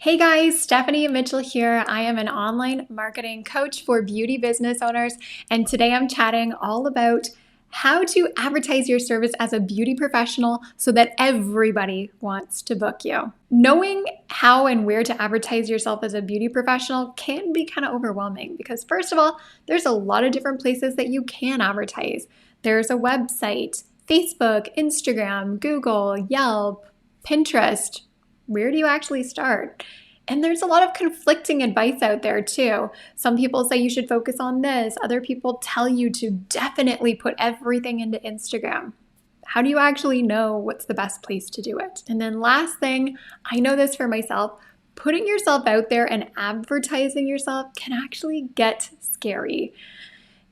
Hey guys, Stephanie Mitchell here. I am an online marketing coach for beauty business owners, and today I'm chatting all about how to advertise your service as a beauty professional so that everybody wants to book you. Knowing how and where to advertise yourself as a beauty professional can be kind of overwhelming because, first of all, there's a lot of different places that you can advertise. There's a website, Facebook, Instagram, Google, Yelp, Pinterest. Where do you actually start? And there's a lot of conflicting advice out there too. Some people say you should focus on this. Other people tell you to definitely put everything into Instagram. How do you actually know what's the best place to do it? And then last thing, I know this for myself, putting yourself out there and advertising yourself can actually get scary.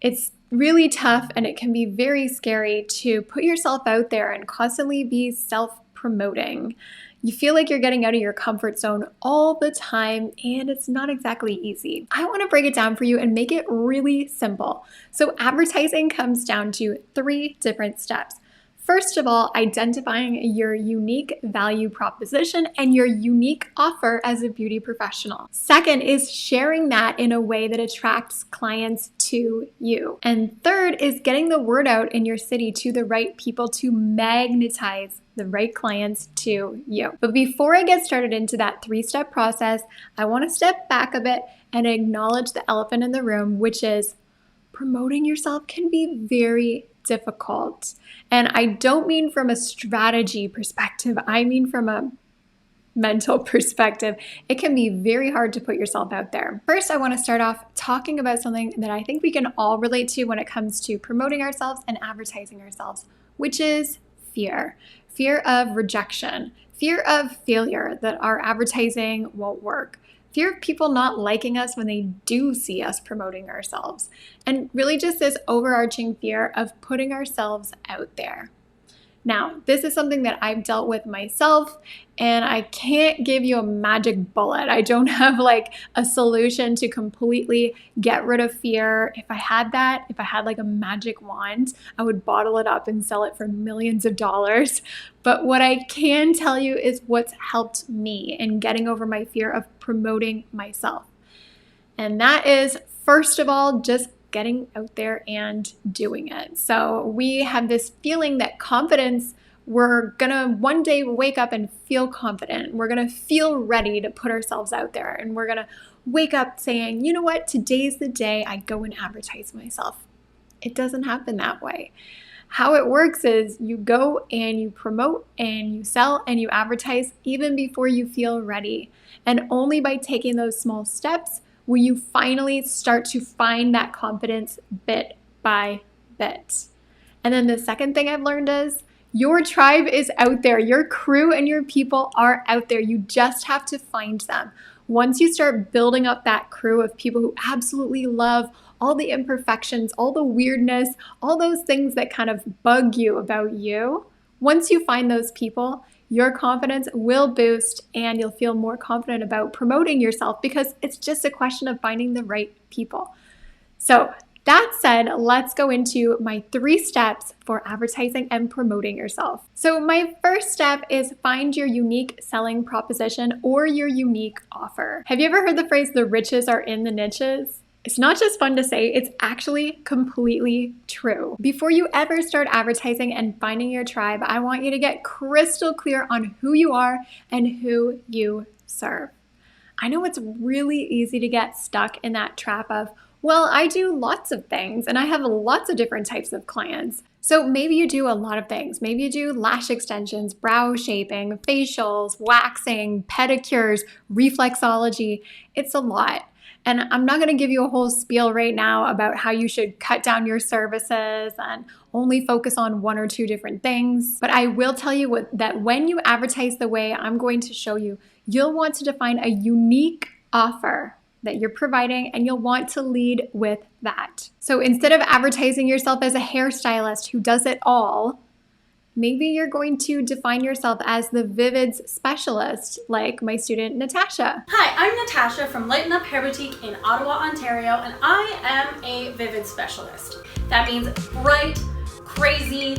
It's really tough and it can be very scary to put yourself out there and constantly be self-promoting. You feel like you're getting out of your comfort zone all the time, and it's not exactly easy. I want to break it down for you and make it really simple. So advertising comes down to 3 different steps. First of all, identifying your unique value proposition and your unique offer as a beauty professional. Second is sharing that in a way that attracts clients to you. And third is getting the word out in your city to the right people to magnetize the right clients to you. But before I get started into that 3-step process, I want to step back a bit and acknowledge the elephant in the room, which is promoting yourself can be very difficult. And I don't mean from a strategy perspective, I mean from a mental perspective. It can be very hard to put yourself out there. First, I want to start off talking about something that I think we can all relate to when it comes to promoting ourselves and advertising ourselves, which is fear. Fear of rejection, fear of failure, that our advertising won't work. Fear of people not liking us when they do see us promoting ourselves. And really just this overarching fear of putting ourselves out there. Now, this is something that I've dealt with myself, and I can't give you a magic bullet. I don't have like a solution to completely get rid of fear. If I had that, if I had like a magic wand, I would bottle it up and sell it for millions of dollars. But what I can tell you is what's helped me in getting over my fear of promoting myself. And that is, first of all, just getting out there and doing it. So we have this feeling that confidence, we're gonna one day wake up and feel confident. We're gonna feel ready to put ourselves out there. And we're gonna wake up saying, you know what, today's the day I go and advertise myself. It doesn't happen that way. How it works is you go and you promote and you sell and you advertise even before you feel ready. And only by taking those small steps will you finally start to find that confidence bit by bit. And then the second thing I've learned is your tribe is out there. Your crew and your people are out there. You just have to find them. Once you start building up that crew of people who absolutely love all the imperfections, all the weirdness, all those things that kind of bug you about you, once you find those people, your confidence will boost and you'll feel more confident about promoting yourself because it's just a question of finding the right people. So that said, let's go into my 3 steps for advertising and promoting yourself. So my first step is find your unique selling proposition or your unique offer. Have you ever heard the phrase, the riches are in the niches? It's not just fun to say, it's actually completely true. Before you ever start advertising and finding your tribe, I want you to get crystal clear on who you are and who you serve. I know it's really easy to get stuck in that trap of, well, I do lots of things and I have lots of different types of clients. So maybe you do a lot of things. Maybe you do lash extensions, brow shaping, facials, waxing, pedicures, reflexology. It's a lot. And I'm not going to give you a whole spiel right now about how you should cut down your services and only focus on 1 or 2 different things. But I will tell you that when you advertise the way I'm going to show you, you'll want to define a unique offer that you're providing, and you'll want to lead with that. So instead of advertising yourself as a hairstylist who does it all, maybe you're going to define yourself as the Vivids specialist, like my student Natasha. Hi, I'm Natasha from Lighten Up Hair Boutique in Ottawa, Ontario, and I am a Vivid specialist. That means bright, crazy,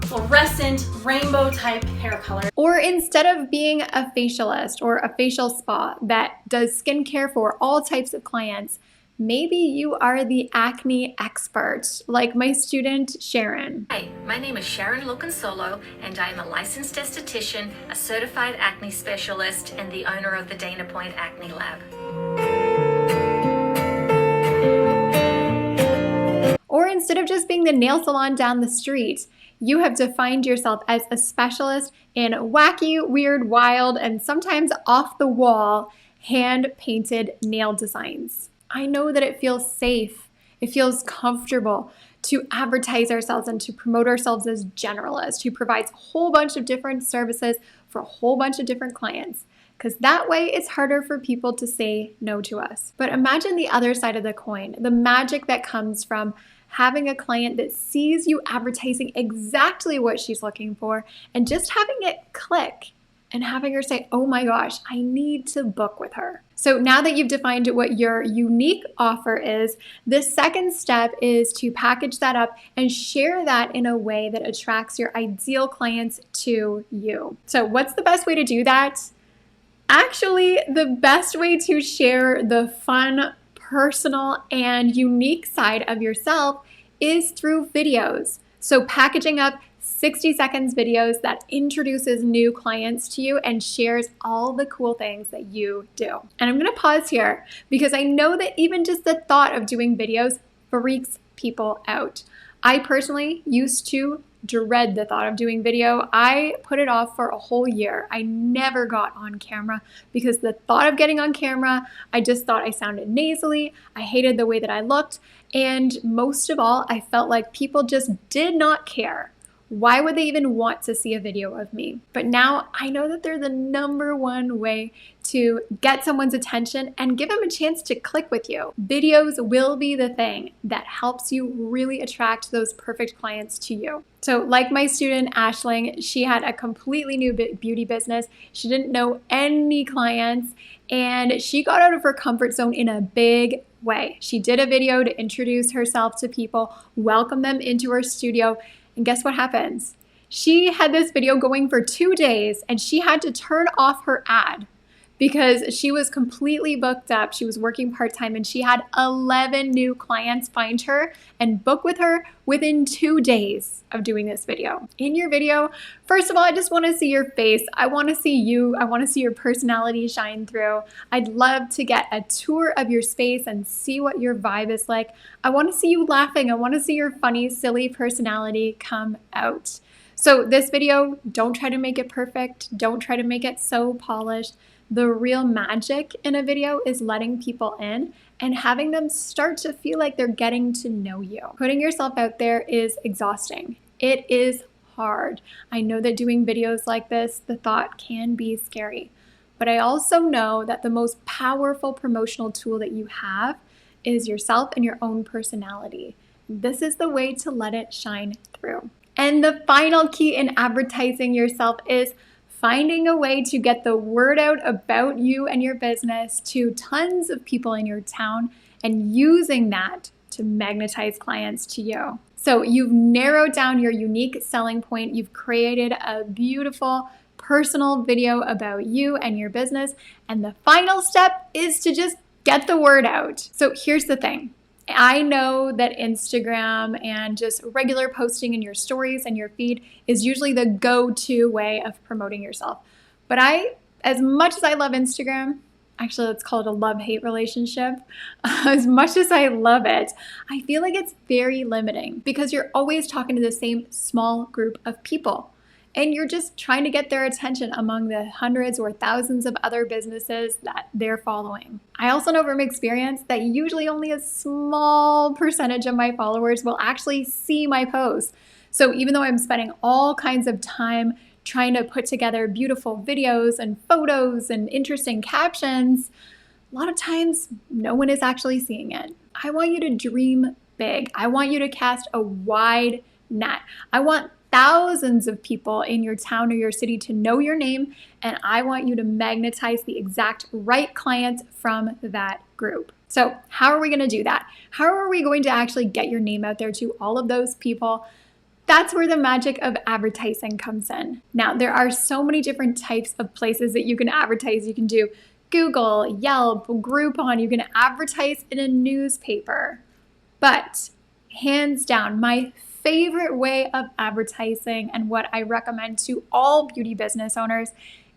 fluorescent, rainbow type hair color. Or instead of being a facialist or a facial spa that does skincare for all types of clients, maybe you are the acne expert, like my student Sharon. Hi, my name is Sharon Loconsolo, and I am a licensed esthetician, a certified acne specialist, and the owner of the Dana Point Acne Lab. Or instead of just being the nail salon down the street, you have defined yourself as a specialist in wacky, weird, wild, and sometimes off the wall hand-painted nail designs. I know that it feels safe, it feels comfortable to advertise ourselves and to promote ourselves as generalists who provides a whole bunch of different services for a whole bunch of different clients. Because that way it's harder for people to say no to us. But imagine the other side of the coin, the magic that comes from having a client that sees you advertising exactly what she's looking for and just having it click and having her say, oh my gosh, I need to book with her. So now that you've defined what your unique offer is, the second step is to package that up and share that in a way that attracts your ideal clients to you. So what's the best way to do that? Actually, the best way to share the fun, personal, and unique side of yourself is through videos. So packaging up 60 seconds videos that introduces new clients to you and shares all the cool things that you do. And I'm gonna pause here because I know that even just the thought of doing videos freaks people out. I personally used to dread the thought of doing video. I put it off for a whole year. I never got on camera because the thought of getting on camera, I just thought I sounded nasally. I hated the way that I looked. And most of all, I felt like people just did not care. Why would they even want to see a video of me? But now I know that they're the number one way to get someone's attention and give them a chance to click with you. Videos will be the thing that helps you really attract those perfect clients to you. So like my student Ashling, she had a completely new beauty business. She didn't know any clients and she got out of her comfort zone in a big way. She did a video to introduce herself to people, welcome them into her studio. And guess what happens? She had this video going for 2 days and she had to turn off her ad because she was completely booked up. She was working part-time and she had 11 new clients find her and book with her within 2 days of doing this video. In your video, first of all, I just want to see your face. I want to see you. I want to see your personality shine through. I'd love to get a tour of your space and see what your vibe is like. I want to see you laughing. I want to see your funny, silly personality come out. So this video, don't try to make it perfect. Don't try to make it so polished. The real magic in a video is letting people in and having them start to feel like they're getting to know you. Putting yourself out there is exhausting. It is hard. I know that doing videos like this, the thought can be scary. But I also know that the most powerful promotional tool that you have is yourself and your own personality. This is the way to let it shine through. And the final key in advertising yourself is finding a way to get the word out about you and your business to tons of people in your town and using that to magnetize clients to you. So you've narrowed down your unique selling point. You've created a beautiful personal video about you and your business. And the final step is to just get the word out. So here's the thing. I know that Instagram and just regular posting in your stories and your feed is usually the go-to way of promoting yourself. But as much as I love Instagram, actually let's call it a love-hate relationship, as much as I love it, I feel like it's very limiting because you're always talking to the same small group of people. And you're just trying to get their attention among the hundreds or thousands of other businesses that they're following. I also know from experience that usually only a small percentage of my followers will actually see my posts. So even though I'm spending all kinds of time trying to put together beautiful videos and photos and interesting captions, a lot of times no one is actually seeing it. I want you to dream big. I want you to cast a wide net. I want thousands of people in your town or your city to know your name, and I want you to magnetize the exact right clients from that group. So how are we going to do that? How are we going to actually get your name out there to all of those people? That's where the magic of advertising comes in. Now, there are so many different types of places that you can advertise. You can do Google, Yelp, Groupon, you can advertise in a newspaper. But hands down, my favorite way of advertising and what I recommend to all beauty business owners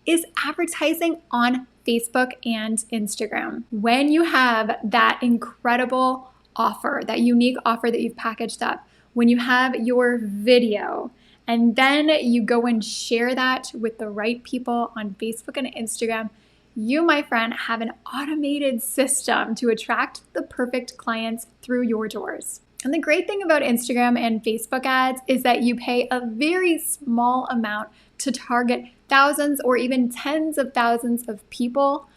is advertising on Facebook and Instagram. When you have that incredible offer, that unique offer that you've packaged up, when you have your video, and then you go and share that with the right people on Facebook and Instagram, you, my friend, have an automated system to attract the perfect clients through your doors. And the great thing about Instagram and Facebook ads is that you pay a very small amount to target thousands or even tens of thousands of people,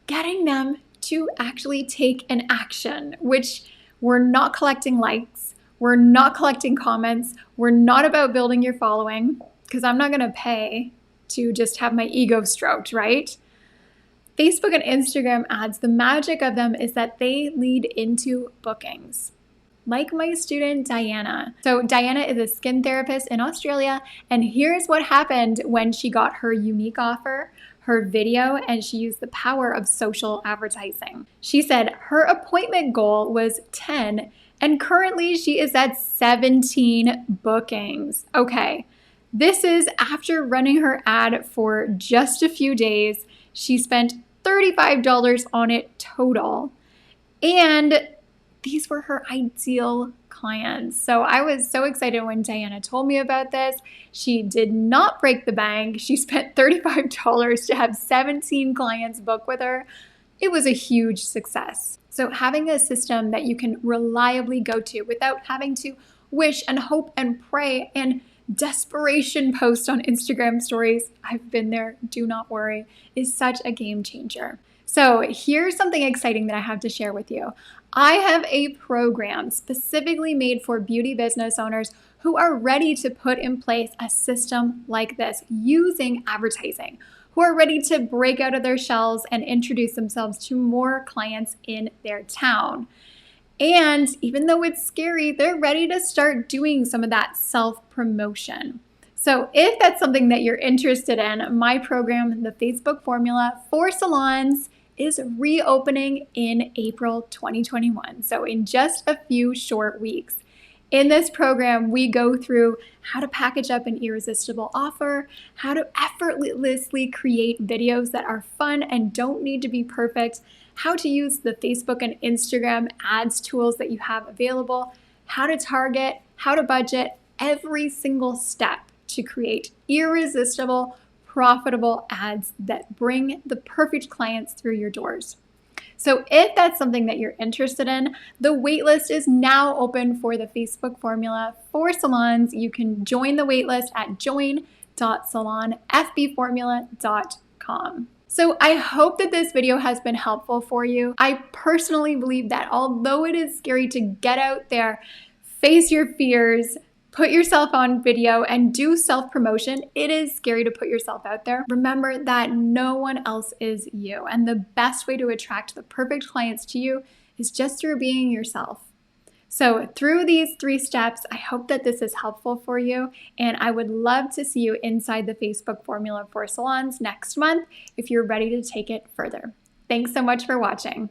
getting them to actually take an action, which we're not collecting likes, we're not collecting comments, we're not about building your following, because I'm not gonna pay to just have my ego stroked, right? Facebook and Instagram ads, the magic of them is that they lead into bookings. Like my student Diana. So Diana is a skin therapist in Australia, and here's what happened when she got her unique offer, her video, and she used the power of social advertising. She said her appointment goal was 10, and currently she is at 17 bookings. Okay, this is after running her ad for just a few days. She spent $35 on it total, and these were her ideal clients. So I was so excited when Diana told me about this. She did not break the bank. She spent $35 to have 17 clients book with her. It was a huge success. So having a system that you can reliably go to without having to wish and hope and pray and desperation post on Instagram stories, I've been there, do not worry, is such a game changer. So here's something exciting that I have to share with you. I have a program specifically made for beauty business owners who are ready to put in place a system like this using advertising, who are ready to break out of their shells and introduce themselves to more clients in their town. And even though it's scary, they're ready to start doing some of that self-promotion. So if that's something that you're interested in, my program, The Facebook Formula for Salons, is reopening in April 2021. So in just a few short weeks. In this program, we go through how to package up an irresistible offer, how to effortlessly create videos that are fun and don't need to be perfect, how to use the Facebook and Instagram ads tools that you have available, how to target, how to budget, every single step to create irresistible, profitable ads that bring the perfect clients through your doors. So if that's something that you're interested in, the waitlist is now open for the Facebook Formula for Salons. You can join the waitlist at join.salonfbformula.com. So I hope that this video has been helpful for you. I personally believe that although it is scary to get out there, face your fears, put yourself on video and do self-promotion, it is scary to put yourself out there. Remember that no one else is you. And the best way to attract the perfect clients to you is just through being yourself. So through these 3 steps, I hope that this is helpful for you. And I would love to see you inside the Facebook Formula for Salons next month if you're ready to take it further. Thanks so much for watching.